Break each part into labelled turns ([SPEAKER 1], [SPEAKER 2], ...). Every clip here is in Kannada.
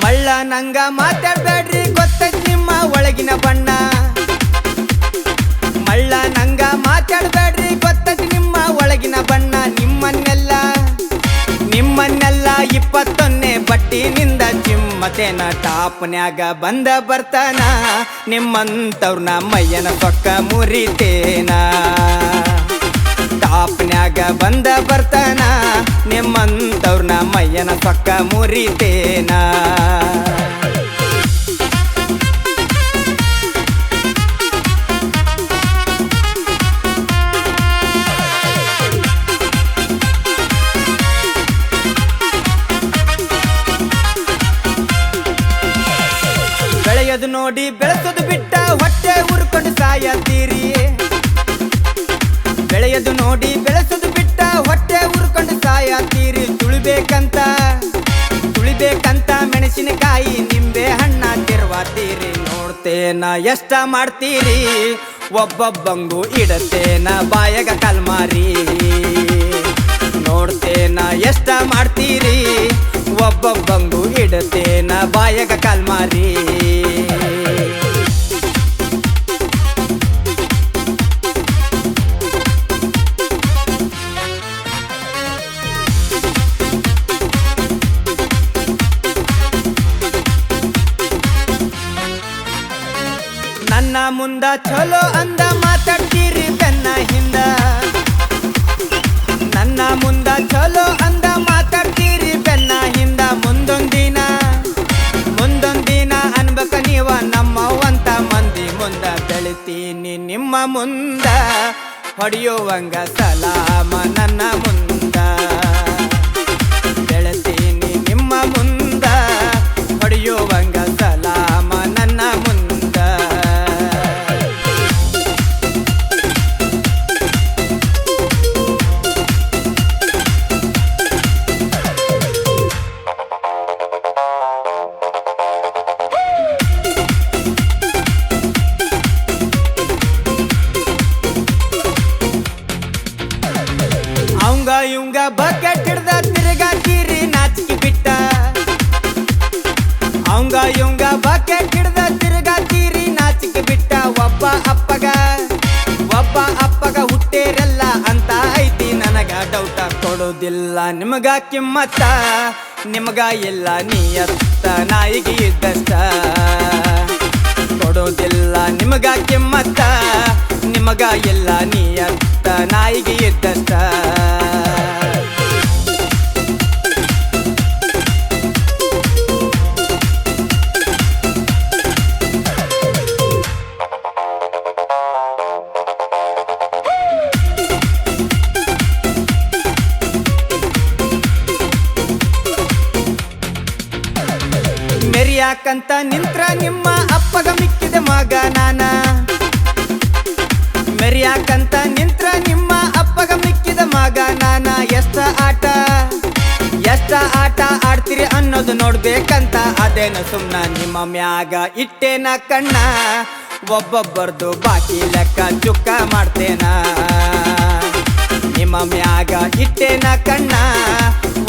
[SPEAKER 1] ಮಳ್ಳ ನಂಗ ಮಾತಾಡ್ಬೇಡ್ರಿ ಗೊತ್ತೈತ್ ನಿಮ್ಮ ಒಳಗಿನ ಬಣ್ಣ. ಮಳ್ಳ ನಂಗ ಮಾತಾಡ್ಬೇಡ್ರಿ ಗೊತ್ತೈತ್ ನಿಮ್ಮ ಒಳಗಿನ ಬಣ್ಣ. ನಿಮ್ಮನ್ನೆಲ್ಲ 21ನೇ ಬಟ್ಟಿನಿಂದ ಚಿಮ್ಮತೇನ ಟಾಪ್ನ್ಯಾಗ ಬಂದ ಬರ್ತಾನ. ನಿಮ್ಮಂತವ್ರನ್ನ ಮಯ್ಯನ ಸೊಕ್ಕ ಮುರಿತೇನ. ಟಾಪ್ನ್ಯಾಗ ಬಂದ ಬರ್ತಾನ ನಿಮ್ಮಂತವ್ರನ್ನ ಮಯ್ಯನ ಸೊಕ್ಕ ಮುರಿತೇನ. ಬೆಳೆಯದು ನೋಡಿ ಬೆಳೆಸೋದು ಬಿಟ್ಟ ಹೊಟ್ಟೆ ಉರ್ಕೊಂಡು ಸಾಯತ್ತೀರಿ. ಬೆಳೆಯದು ನೋಡಿ ಬೆಳೆಸೋದು ಬಿಟ್ಟ ಹೊಟ್ಟೆ ಉರ್ಕೊಂಡು ಸಾಯತ್ತೀರಿ. ತುಳಿಬೇಕಂತ ಮೆಣಸಿನಕಾಯಿ ನಿಂಬೆ ಹಣ್ಣ ತಿರ್ವಾತೀರಿ. ನೋಡ್ತೇನ ಎಷ್ಟ ಮಾಡ್ತೀರಿ ಒಬ್ಬೊಬ್ಬಂಗು ಇಡತೇನ ಬಾಯಾಗ ಕಲ್ಮಾರಿ. ನೋಡ್ತೇನ ಎಷ್ಟ ಮಾಡ್ತೀರಿ ಒಬ್ಬೊಬ್ಬಂಗು ಇಡತೇನ ಬಾಯಾಗ ಕಲ್ಮಾರಿ. ನನ್ನ ಮುಂದ ಚಲೋ ಅಂದ ಮಾತಾಡ್ತೀರಿ ಬೆನ್ನ ಹಿಂದ. ನನ್ನ ಮುಂದ ಚಲೋ ಅಂದ ಮಾತಾಡ್ತೀರಿ ಬೆನ್ನ ಹಿಂದ. ಮುಂದೊಂದಿನ ಅನ್ಬೇಕ ನೀವ ನಮ್ಮವಂತ ಮಂದಿ ಮುಂದ. ಬೆಳಿತೀನಿ ನಿಮ್ಮ ಮುಂದ ಹೊಡೆಯುವಂಗ ಸಲಾಮ ನನ್ನ ಮುಂದ. ಬೆಳಿತೀನಿ ನಿಮ್ಮ ಮುಂದ ಹೊಡೆಯುವಂಗ ಸಲಾಮ ನನ್ನ ಮುಂದ. ಇವಂಗ ಬಕೆಟ್ ಹಿಡ್ದ ತಿರುಗಾತೀರಿ ನಾಚಿಕೆ ಬಿಟ್ಟ. ಅವಂಗ ಇವಂಗ ಬಕೆಟ್ ಹಿಡ್ದ ತಿರುಗಾತೀರಿ ನಾಚಿಕೆ ಬಿಟ್ಟ. ಒಬ್ಬ ಅಪ್ಪಗ ಹುಟ್ಟೇರಲ್ಲ ಅಂತ ಐತಿ ನನಗ ಡೌಟ. ಕೊಡೋದಿಲ್ಲ ನಿಮಗ ಕಿಮ್ಮತ್ತ ನಿಮಗ ಇಲ್ಲ ನಿಯತ್ತ ನಾಯಿಗೆ ಇದ್ದಷ್ಟ. ಕೊಡೋದಿಲ್ಲ ನಿಮಗ ಕಿಮ್ಮತ್ತ ನಿಮಗ ಇಲ್ಲ ನಿಯತ್ತ ನಾಯಿಗೆ ಇದ್ದಷ್ಟ. ಮೆರಿಯಾಕಂತ ನಿಂತ್ರ ನಿಮ್ಮ ಅಪ್ಪಗ ಮಿಕ್ಕಿದ ಮಗ ನಾನ. ಮೆರಿಯಾಕಂತ ನಿಂತ್ರ ನಿಮ್ಮ ಅಪ್ಪಗ ಮಿಕ್ಕಿದ ಮಗ ನಾನ. ಎಷ್ಟ ಆಟ ಆಡ್ತೀರಿ ಅನ್ನೋದು ನೋಡ್ಬೇಕಂತ ಅದೇನು ಸುಮ್ನ ನಿಮ್ಮ ಮ್ಯಾಗ ಇಟ್ಟೇನ ಕಣ್ಣ. ಒಬ್ಬೊಬ್ಬರ್ದು ಬಾಕಿ ಲೆಕ್ಕ ಚುಕ್ಕ ಮಾಡ್ತೇನ. ನಿಮ್ಮ ಮ್ಯಾಗ ಇಟ್ಟೇನ ಕಣ್ಣ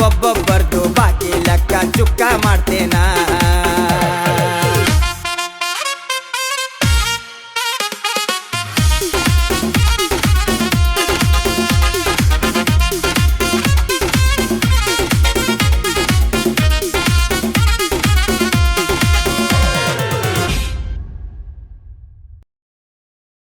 [SPEAKER 1] ಒಬ್ಬೊಬ್ಬರ್ದು ಬಾಕಿ ಲೆಕ್ಕ ಚುಕ್ಕ ಮಾಡ್ತೇನ.